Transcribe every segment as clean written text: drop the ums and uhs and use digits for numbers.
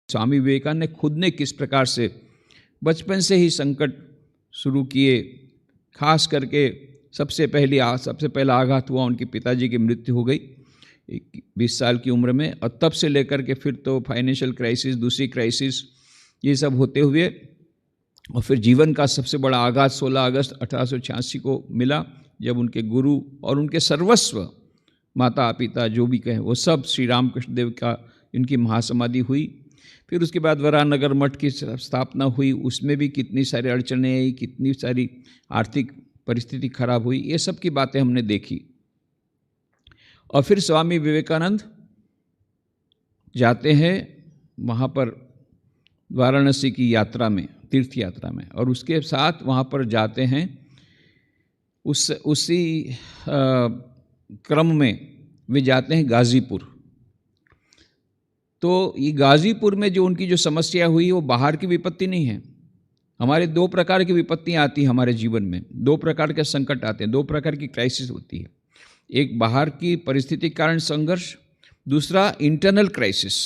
स्वामी विवेकानंद ने खुद ने किस प्रकार से बचपन से ही संकट शुरू किए। खास करके सबसे पहला आघात हुआ, उनके पिताजी की मृत्यु हो गई 20 साल की उम्र में, और तब से लेकर के फिर तो फाइनेंशियल क्राइसिस, दूसरी क्राइसिस, ये सब होते हुए और फिर जीवन का सबसे बड़ा आघात 16 अगस्त 1886 को मिला, जब उनके गुरु और उनके सर्वस्व, माता पिता जो भी कहें वो सब, श्री रामकृष्ण देव का इनकी महासमाधि हुई। फिर उसके बाद वरानगर मठ की स्थापना हुई, उसमें भी कितनी सारी अड़चनें आई, कितनी सारी आर्थिक परिस्थिति खराब हुई, ये सब की बातें हमने देखी। और फिर स्वामी विवेकानंद जाते हैं वहाँ पर वाराणसी की यात्रा में, तीर्थ यात्रा में, और उसके साथ वहाँ पर जाते हैं उसी क्रम में वे जाते हैं गाज़ीपुर। तो ये गाज़ीपुर में जो उनकी जो समस्या हुई वो बाहर की विपत्ति नहीं है। हमारे 2 प्रकार की विपत्तियाँ आती हैं हमारे जीवन में, 2 प्रकार के संकट आते हैं, 2 प्रकार की क्राइसिस होती है। एक बाहर की परिस्थिति के कारण संघर्ष, दूसरा इंटरनल क्राइसिस।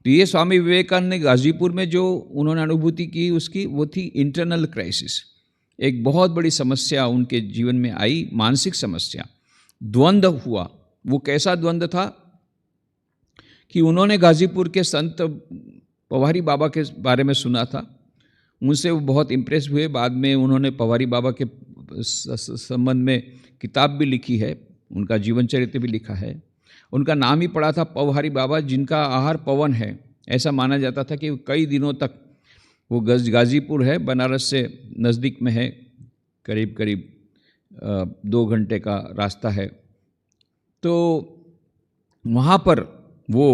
तो ये स्वामी विवेकानंद ने गाज़ीपुर में जो उन्होंने अनुभूति की उसकी, वो थी इंटरनल क्राइसिस। एक बहुत बड़ी समस्या उनके जीवन में आई, मानसिक समस्या, द्वंद्व हुआ। वो कैसा द्वंद्व था कि उन्होंने गाज़ीपुर के संत पवारी बाबा के बारे में सुना था, उनसे वो बहुत इम्प्रेस हुए। बाद में उन्होंने पवारी बाबा के संबंध में किताब भी लिखी है, उनका जीवन चरित्र भी लिखा है। उनका नाम ही पड़ा था पवारी बाबा, जिनका आहार पवन है। ऐसा माना जाता था कि कई दिनों तक वो गाज़ीपुर है, बनारस से नज़दीक में है, करीब करीब 2 घंटे का रास्ता है। तो वहाँ पर वो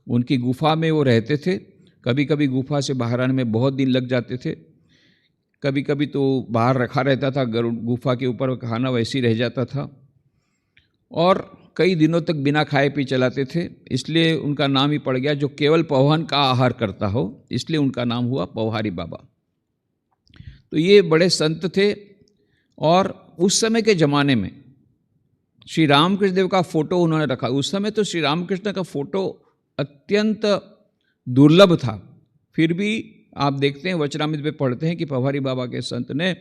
उनकी गुफा में वो रहते थे। कभी कभी गुफा से बाहर आने में बहुत दिन लग जाते थे, कभी कभी तो बाहर रखा रहता था, गुफा के ऊपर खाना वैसे ही रह जाता था, और कई दिनों तक बिना खाए पी चलाते थे। इसलिए उनका नाम ही पड़ गया, जो केवल पवन का आहार करता हो, इसलिए उनका नाम हुआ पवारी बाबा। तो ये बड़े संत थे। और उस समय के ज़माने में श्री रामकृष्ण देव का फोटो उन्होंने रखा। उस समय तो श्री रामकृष्ण का फोटो अत्यंत दुर्लभ था, फिर भी आप देखते हैं वचनामृत में पढ़ते हैं कि पवारी बाबा के संत ने,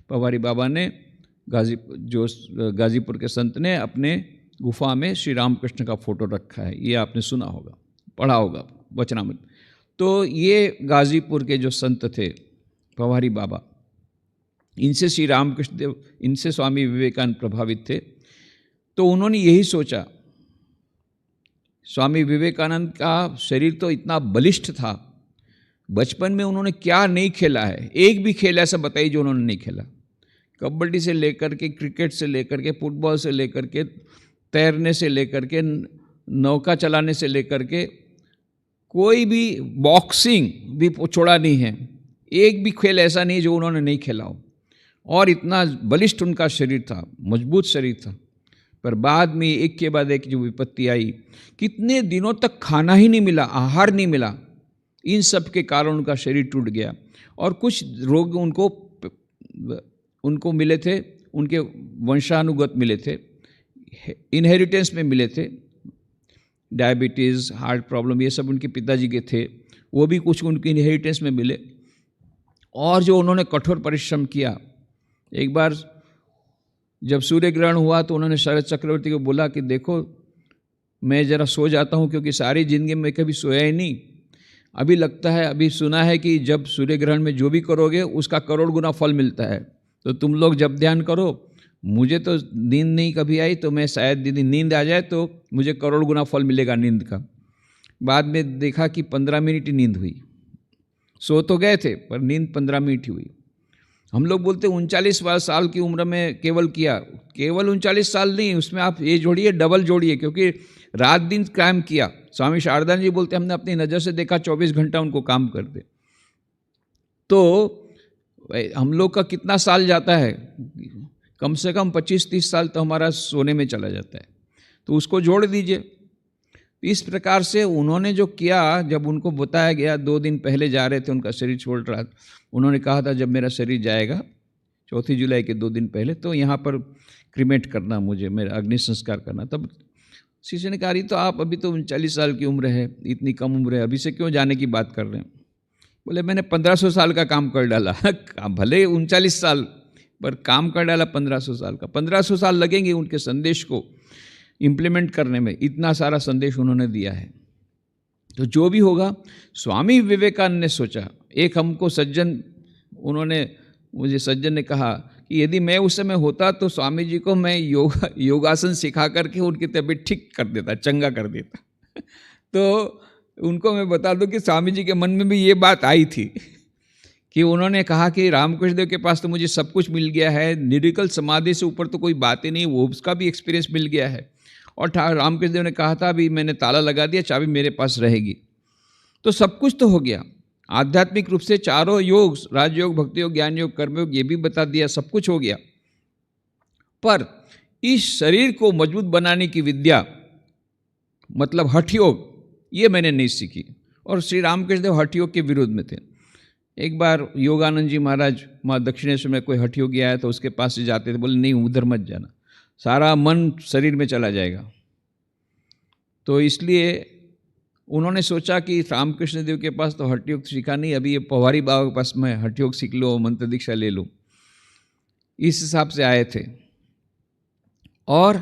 पवारी बाबा ने गाज़ीपुर के संत ने अपने गुफा में श्री रामकृष्ण का फोटो रखा है। ये आपने सुना होगा, पढ़ा होगा वचनामृत। तो ये गाज़ीपुर के जो संत थे पवारी बाबा, इनसे श्री रामकृष्ण देव, इनसे स्वामी विवेकानंद प्रभावित थे। तो उन्होंने यही सोचा, स्वामी विवेकानंद का शरीर तो इतना बलिष्ठ था, बचपन में उन्होंने क्या नहीं खेला है, एक भी खेल ऐसा बताइए जो उन्होंने नहीं खेला। कबड्डी से लेकर के, क्रिकेट से लेकर के, फुटबॉल से लेकर के, तैरने से लेकर के, नौका चलाने से लेकर के, कोई भी, बॉक्सिंग भी छोड़ा नहीं है। एक भी खेल ऐसा नहीं जो उन्होंने नहीं खेला हो। और इतना बलिष्ठ उनका शरीर था, मजबूत शरीर था। पर बाद में एक के बाद एक जो विपत्ति आई, कितने दिनों तक खाना ही नहीं मिला, आहार नहीं मिला, इन सब के कारण उनका शरीर टूट गया। और कुछ रोग उनको मिले थे, उनके वंशानुगत मिले थे, इनहेरिटेंस में मिले थे। डायबिटीज़, हार्ट प्रॉब्लम, ये सब उनके पिताजी के थे, वो भी कुछ उनके इनहेरिटेंस में मिले। और जो उन्होंने कठोर परिश्रम किया, एक बार जब सूर्य ग्रहण हुआ तो उन्होंने शरद चक्रवर्ती को बोला कि देखो मैं ज़रा सो जाता हूँ, क्योंकि सारी ज़िंदगी में कभी सोया ही नहीं। अभी लगता है, अभी सुना है कि जब सूर्य ग्रहण में जो भी करोगे उसका करोड़ गुना फल मिलता है, तो तुम लोग जब ध्यान करो। मुझे तो नींद नहीं कभी आई, तो मैं शायद यदि नींद आ जाए तो मुझे करोड़ गुना फल मिलेगा नींद का। बाद में देखा कि 15 मिनट ही नींद हुई। सो तो गए थे पर नींद 15 मिनट ही हुई। हम लोग बोलते 39 साल की उम्र में केवल किया, केवल 39 साल नहीं, उसमें आप ये जोड़िए, डबल जोड़िए, क्योंकि रात दिन काम किया। स्वामी शारदानंद जी बोलते हमने अपनी नज़र से देखा 24 घंटा उनको काम करते। तो हम लोग का कितना साल जाता है, कम से कम 25-30 साल तो हमारा सोने में चला जाता है, तो उसको जोड़ दीजिए। इस प्रकार से उन्होंने जो किया, जब उनको बताया गया, 2 दिन पहले जा रहे थे, उनका शरीर छोड़ रहा था, उन्होंने कहा था जब मेरा शरीर जाएगा 4 जुलाई के 2 दिन पहले, तो यहाँ पर क्रीमेट करना, मुझे मेरा अग्नि संस्कार करना। तब शिष्य ने कहा, अरे तो आप अभी तो 39 साल की उम्र है, इतनी कम उम्र है, अभी से क्यों जाने की बात कर रहे हैं? बोले मैंने 1500 साल का काम कर डाला। भले 39 साल, पर काम कर डाला 1500 साल का। 1500 साल लगेंगे उनके संदेश को इम्प्लीमेंट करने में, इतना सारा संदेश उन्होंने दिया है। तो जो भी होगा, स्वामी विवेकानंद ने सोचा, एक हमको सज्जन, मुझे सज्जन ने कहा कि यदि मैं उस समय होता तो स्वामी जी को मैं योगासन सिखा करके उनकी तबीयत ठीक कर देता, चंगा कर देता। तो उनको मैं बता दूं कि स्वामी जी के मन में भी ये बात आई थी कि उन्होंने कहा कि रामकृष्ण देव के पास तो मुझे सब कुछ मिल गया है, निरिकल समाधि से ऊपर तो कोई बात ही नहीं, वो उसका भी एक्सपीरियंस मिल गया है। और रामकृष्ण देव ने कहा था अभी मैंने ताला लगा दिया, चाबी मेरे पास रहेगी। तो सब कुछ तो हो गया, आध्यात्मिक रूप से चारों योग, राजयोग, भक्ति योग, ज्ञान योग, कर्मयोग, ये भी बता दिया, सब कुछ हो गया। पर इस शरीर को मजबूत बनाने की विद्या, मतलब हठ योग, ये मैंने नहीं सीखी। और श्री रामकृष्ण देव हठ योग के विरोध में थे। एक बार योगानंद जी महाराज वहाँ दक्षिणेश्वर में कोई हठ योगी आया तो उसके पास से जाते थे, बोले नहीं उधर मत जाना, सारा मन शरीर में चला जाएगा। तो इसलिए उन्होंने सोचा कि रामकृष्ण देव के पास तो हठ योग सीखा नहीं, अभी ये पवारी बाबा के पास मैं हठ योग सीख लो, मंत्र दीक्षा ले लूँ, इस हिसाब से आए थे। और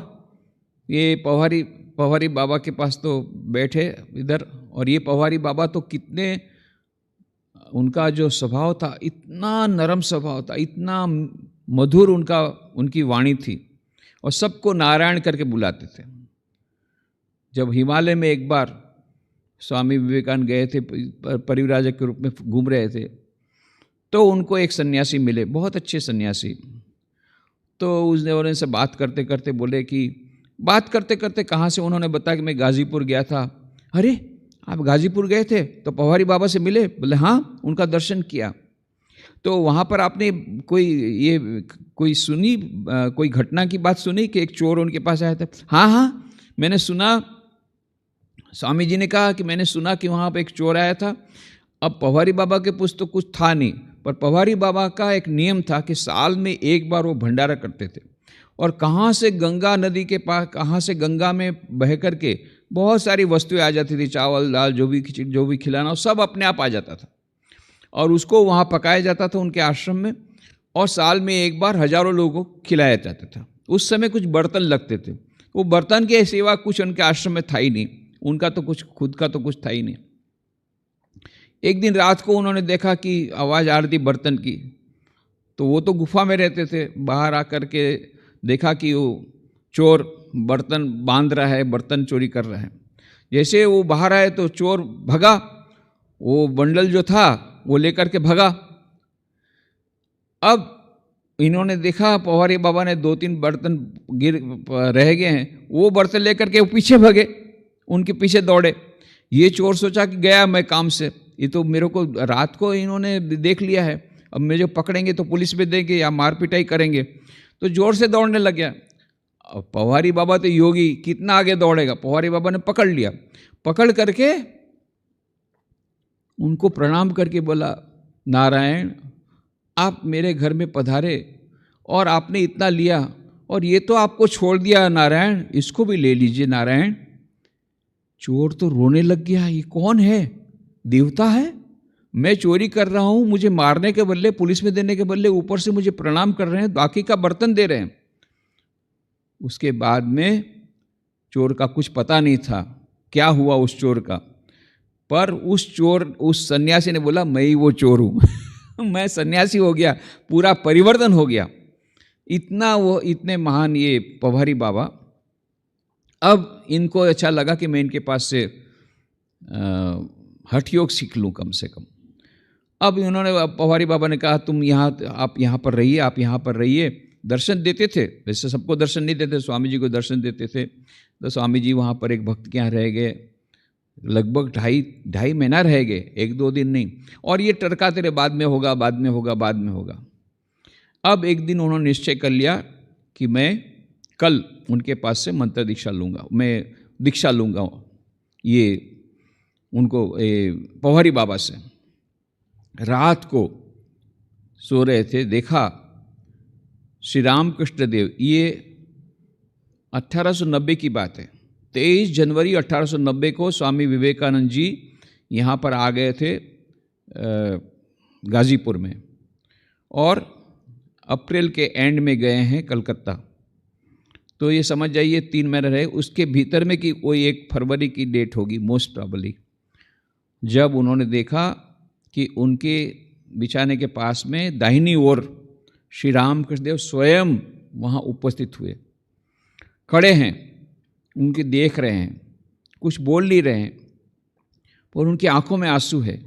ये पवारी बाबा के पास तो बैठे इधर, और ये पवारी बाबा तो कितने, उनका जो स्वभाव था, इतना नरम स्वभाव था, इतना मधुर उनकी वाणी थी, और सबको नारायण करके बुलाते थे। जब हिमालय में एक बार स्वामी विवेकानंद गए थे, परिव्राजक के रूप में घूम रहे थे, तो उनको एक सन्यासी मिले, बहुत अच्छे सन्यासी। तो उसने उनसे बात करते करते बोले कि, बात करते करते कहाँ से उन्होंने बताया कि मैं गाजीपुर गया था। अरे आप गाजीपुर गए थे तो पवारी बाबा से मिले? बोले हाँ, उनका दर्शन किया। तो वहाँ पर आपने कोई सुनी, कोई घटना की बात सुनी कि एक चोर उनके पास आया था? हाँ हाँ, मैंने सुना। स्वामी जी ने कहा कि मैंने सुना कि वहाँ पर एक चोर आया था। अब पवारी बाबा के पास तो कुछ था नहीं, पर पवारी बाबा का एक नियम था कि साल में एक बार वो भंडारा करते थे, और कहाँ से गंगा नदी के पास, कहाँ से गंगा में बह करके बहुत सारी वस्तुएं आ जाती थी, चावल दाल जो भी खिलाना, सब अपने आप आ जाता था, और उसको वहाँ पकाया जाता था उनके आश्रम में, और साल में एक बार हजारों लोगों को खिलाया जाता था। उस समय कुछ बर्तन लगते थे, वो बर्तन के सिवा कुछ उनके आश्रम में था ही नहीं, उनका तो कुछ खुद का तो कुछ था ही नहीं। एक दिन रात को उन्होंने देखा कि आवाज़ आ रही थी बर्तन की, तो वो तो गुफा में रहते थे, बाहर आकर के देखा कि वो चोर बर्तन बांध रहा है, बर्तन चोरी कर रहा है। जैसे वो बाहर आए तो चोर भगा, वो बंडल जो था वो लेकर के भगा। अब इन्होंने देखा पवारी बाबा ने 2-3 बर्तन रह गए हैं, वो बर्तन लेकर के वो पीछे भगे, उनके पीछे दौड़े। ये चोर सोचा कि गया मैं काम से, ये तो मेरे को रात को इन्होंने देख लिया है, अब मुझे जो पकड़ेंगे तो पुलिस में देंगे या मार पिटाई करेंगे, तो जोर से दौड़ने लग गया। अब पवारी बाबा तो योगी, कितना आगे दौड़ेगा। पवारी बाबा ने पकड़ लिया, पकड़ करके उनको प्रणाम करके बोला, नारायण आप मेरे घर में पधारे और आपने इतना लिया, और ये तो आपको छोड़ दिया नारायण, इसको भी ले लीजिए नारायण। चोर तो रोने लग गया, ये कौन है? देवता है? मैं चोरी कर रहा हूँ, मुझे मारने के बदले, पुलिस में देने के बदले ऊपर से मुझे प्रणाम कर रहे हैं, बाकी का बर्तन दे रहे हैं। उसके बाद में चोर का कुछ पता नहीं था क्या हुआ उस चोर का, पर उस सन्यासी ने बोला मैं ही वो चोर हूँ। मैं सन्यासी हो गया, पूरा परिवर्तन हो गया। इतने महान ये पवारी बाबा। अब इनको अच्छा लगा कि मैं इनके पास से हठ योग सीख लूँ कम से कम। अब इन्होंने, पवारी बाबा ने कहा आप यहाँ पर रहिए, आप यहाँ पर रहिए। दर्शन देते थे, वैसे सबको दर्शन नहीं देते, स्वामी जी को दर्शन देते थे। तो स्वामी जी वहाँ पर एक भक्त के यहाँ रह गए, लगभग ढाई महीना रह गए, 1-2 दिन नहीं। और ये टरकाते रहे, बाद में होगा, बाद में होगा, बाद में होगा। अब एक दिन उन्होंने निश्चय कर लिया कि मैं कल उनके पास से मंत्र दीक्षा लूँगा, मैं दीक्षा लूँगा ये उनको पवारी बाबा से। रात को सो रहे थे, देखा श्री रामकृष्ण देव, ये 1890 की बात है, 23 जनवरी 1890 को स्वामी विवेकानंद जी यहाँ पर आ गए थे गाज़ीपुर में, और अप्रैल के एंड में गए हैं कलकत्ता। तो ये समझ जाइए 3 महीने रहे। उसके भीतर में कि कोई 1 फरवरी की डेट होगी मोस्ट प्रॉबली, जब उन्होंने देखा कि उनके बिछाने के पास में दाहिनी ओर श्री रामकृष्ण देव स्वयं वहाँ उपस्थित हुए, खड़े हैं, उनके देख रहे हैं, कुछ बोल नहीं रहे हैं, और उनकी आंखों में आंसू है।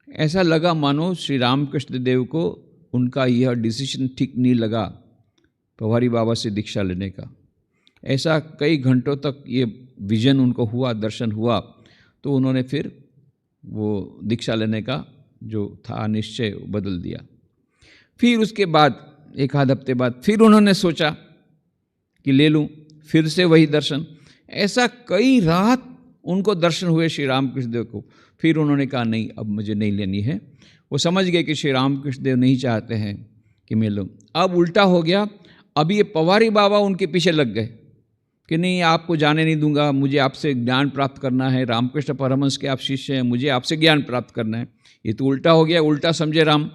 ऐसा लगा मानो श्री रामकृष्ण देव को उनका यह डिसीजन ठीक नहीं लगा पवारी बाबा से दीक्षा लेने का। ऐसा कई घंटों तक ये विजन उनको हुआ, दर्शन हुआ, तो उन्होंने फिर वो दीक्षा लेने का जो था निश्चय बदल दिया। फिर उसके बाद 1 आध हफ्ते बाद फिर उन्होंने सोचा कि ले लूँ, फिर से वही दर्शन। ऐसा कई रात उनको दर्शन हुए श्री रामकृष्ण देव को। फिर उन्होंने कहा नहीं, अब मुझे नहीं लेनी है। वो समझ गए कि श्री रामकृष्ण देव नहीं चाहते हैं कि मैं लूँ। अब उल्टा हो गया, अब ये पवारी बाबा उनके पीछे लग गए कि नहीं, आपको जाने नहीं दूंगा, मुझे आपसे ज्ञान प्राप्त करना है, रामकृष्ण परमहंस के आप शिष्य हैं, मुझे आपसे ज्ञान प्राप्त करना है। ये तो उल्टा हो गया, उल्टा समझे राम।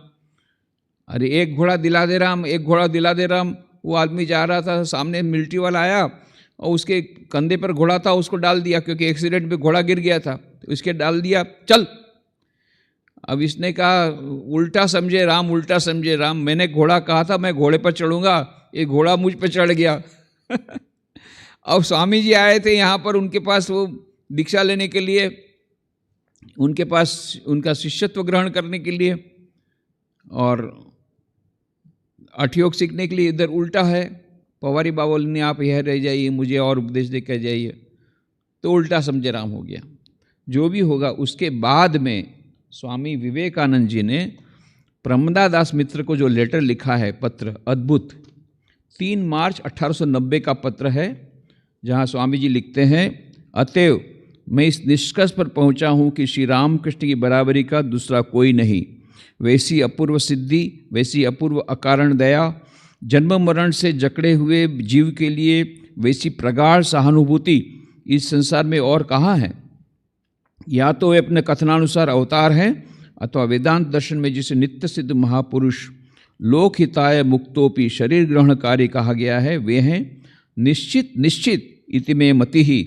अरे 1 घोड़ा दिला दे राम, 1 घोड़ा दिला दे राम। वो आदमी जा रहा था, सामने मिलिट्री वाला आया और उसके कंधे पर घोड़ा था, उसको डाल दिया, क्योंकि एक्सीडेंट में घोड़ा गिर गया था, तो इसके डाल दिया, चल। अब इसने कहा उल्टा समझे राम, उल्टा समझे राम, मैंने घोड़ा कहा था मैं घोड़े पर चढ़ूंगा, ये घोड़ा मुझ पर चढ़ गया। अब स्वामी जी आए थे यहाँ पर, उनके पास वो दीक्षा लेने के लिए, उनके पास उनका शिष्यत्व ग्रहण करने के लिए और अठयोग सीखने के लिए। इधर उल्टा है, पवारी बाबा ने आप यह रह जाइए, मुझे और उपदेश दे कर जाइए, तो उल्टा समझे राम हो गया। जो भी होगा, उसके बाद में स्वामी विवेकानंद जी ने प्रमदा दास मित्र को जो लेटर लिखा है, पत्र अद्भुत, 3 मार्च 1890 का पत्र है, जहाँ स्वामी जी लिखते हैं, अतएव मैं इस निष्कर्ष पर पहुँचा हूँ कि श्री रामकृष्ण की बराबरी का दूसरा कोई नहीं। वैसी अपूर्व सिद्धि, वैसी अपूर्व अकारण दया, जन्म मरण से जकड़े हुए जीव के लिए वैसी प्रगाढ़ सहानुभूति इस संसार में और कहाँ है। या तो वे अपने कथनानुसार अवतार हैं, अथवा वेदांत दर्शन में जिसे नित्य सिद्ध महापुरुष लोकहिताय मुक्तोपि शरीर ग्रहणकारी कहा गया है, वे हैं निश्चित निश्चित इति में मति ही।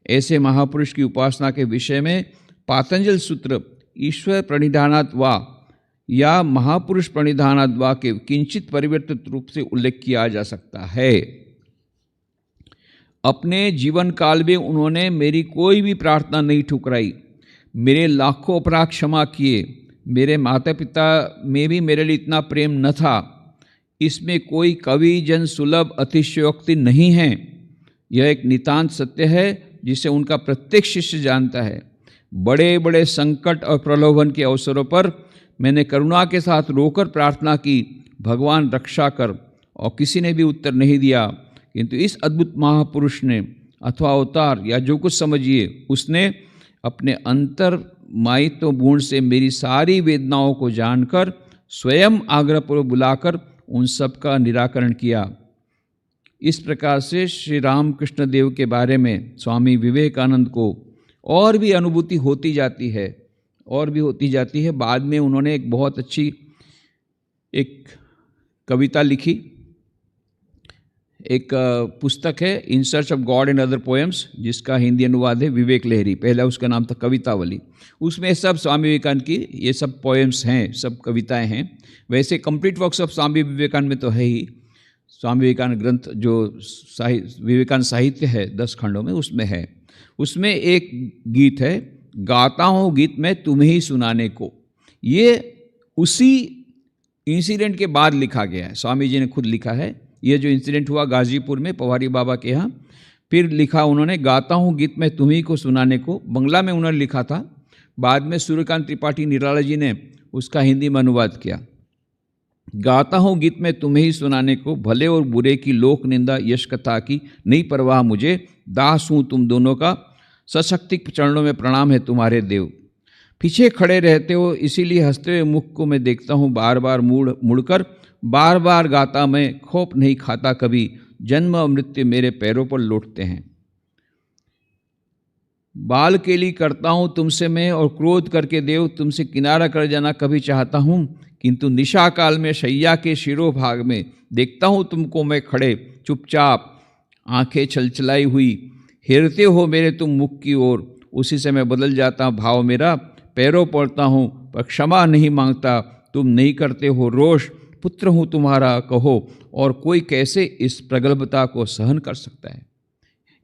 ऐसे महापुरुष की उपासना के विषय में पातंजल सूत्र ईश्वर प्रणिधानात् वा या महापुरुष प्रणिधानात् वा के किंचित परिवर्तित रूप से उल्लेख किया जा सकता है। अपने जीवन काल में उन्होंने मेरी कोई भी प्रार्थना नहीं ठुकराई, मेरे लाखों अपराध क्षमा किए। मेरे माता पिता में भी मेरे लिए इतना प्रेम न था। इसमें कोई कवि जन सुलभ अतिशयोक्ति नहीं है। यह एक नितांत सत्य है जिसे उनका प्रत्येक शिष्य जानता है। बड़े बड़े संकट और प्रलोभन के अवसरों पर मैंने करुणा के साथ रोकर प्रार्थना की, भगवान रक्षा कर, और किसी ने भी उत्तर नहीं दिया। किंतु इस अद्भुत महापुरुष ने अथवा अवतार या जो कुछ समझिए, उसने अपने अंतर मायित्व गुण से मेरी सारी वेदनाओं को जानकर स्वयं आग्रहपूर्वक बुलाकर उन सब का निराकरण किया। इस प्रकार से श्री रामकृष्ण देव के बारे में स्वामी विवेकानंद को और भी अनुभूति होती जाती है, और भी होती जाती है। बाद में उन्होंने एक बहुत अच्छी एक कविता लिखी, एक पुस्तक है in search of God and other poems, जिसका हिंदी अनुवाद है विवेक लहरी। पहला उसका नाम था कवितावली। उसमें सब स्वामी विवेकानंद की ये सब पोएम्स हैं, सब कविताएं हैं। वैसे complete works of Swami Vivekananda में तो है ही। स्वामी विवेकानंद ग्रंथ जो विवेकानंद साहित्य है 10 खंडों में, उसमें है। उसमें एक गीत है, गाता हूँ गीत मैं तुम्हें ही सुनाने को। ये उसी इंसिडेंट के बाद लिखा गया है, स्वामी जी ने खुद लिखा है। ये जो इंसिडेंट हुआ गाजीपुर में पवारी बाबा के यहाँ, फिर लिखा उन्होंने गाता हूँ गीत मैं तुम्हीं को सुनाने को। बंगला में उन्होंने लिखा था, बाद में सूर्यकांत त्रिपाठी निराला जी ने उसका हिंदी में अनुवाद किया। गाता हूँ गीत मैं तुम्हें ही सुनाने को, भले और बुरे की लोक निंदा यश कथा की नहीं परवाह मुझे। दास हूँ तुम दोनों का, सशक्ति चरणों में प्रणाम है तुम्हारे देव। पीछे खड़े रहते हो इसीलिए हंसते हुए मुख को मैं देखता हूँ बार बार मुड़कर। बार बार गाता मैं, खौफ नहीं खाता कभी, जन्म और मृत्यु मेरे पैरों पर लौटते हैं। बाल केली करता हूँ तुमसे मैं, और क्रोध करके देव तुमसे किनारा कर जाना कभी चाहता हूँ, किंतु निशा काल में शैया के शिरोभाग में देखता हूँ तुमको मैं खड़े चुपचाप, आंखें छलछलाई हुई, हेरते हो मेरे तुम मुख की ओर। उसी से मैं बदल जाता भाव मेरा, पैरों पड़ता हूँ पर क्षमा नहीं मांगता, तुम नहीं करते हो रोष, पुत्र हूँ तुम्हारा कहो, और कोई कैसे इस प्रगल्भता को सहन कर सकता है।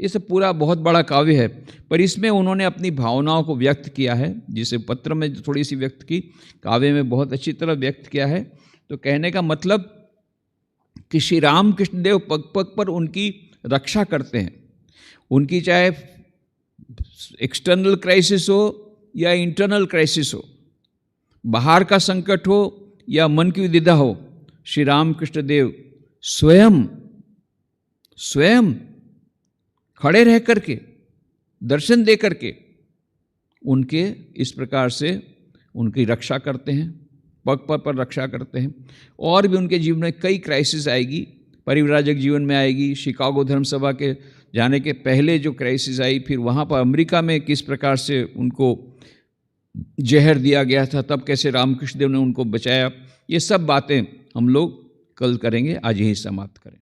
ये सब पूरा बहुत बड़ा काव्य है, पर इसमें उन्होंने अपनी भावनाओं को व्यक्त किया है, जिसे पत्र में थोड़ी सी व्यक्त की, काव्य में बहुत अच्छी तरह व्यक्त किया है। तो कहने का मतलब कि श्री राम कृष्णदेव पग पग पर उनकी रक्षा करते हैं, उनकी चाहे एक्सटर्नल क्राइसिस हो या इंटरनल क्राइसिस हो, बाहर का संकट हो या मन की विदिधा हो, श्री राम कृष्णदेव स्वयं खड़े रह करके, दर्शन दे करके उनके इस प्रकार से उनकी रक्षा करते हैं, पग पग पर रक्षा करते हैं। और भी उनके जीवन में कई क्राइसिस आएगी, परिव्राजक जीवन में आएगी, शिकागो धर्म सभा के जाने के पहले जो क्राइसिस आई, फिर वहाँ पर अमेरिका में किस प्रकार से उनको जहर दिया गया था, तब कैसे रामकृष्ण देव ने उनको बचाया, ये सब बातें हम लोग कल करेंगे। आज यही समाप्त करें।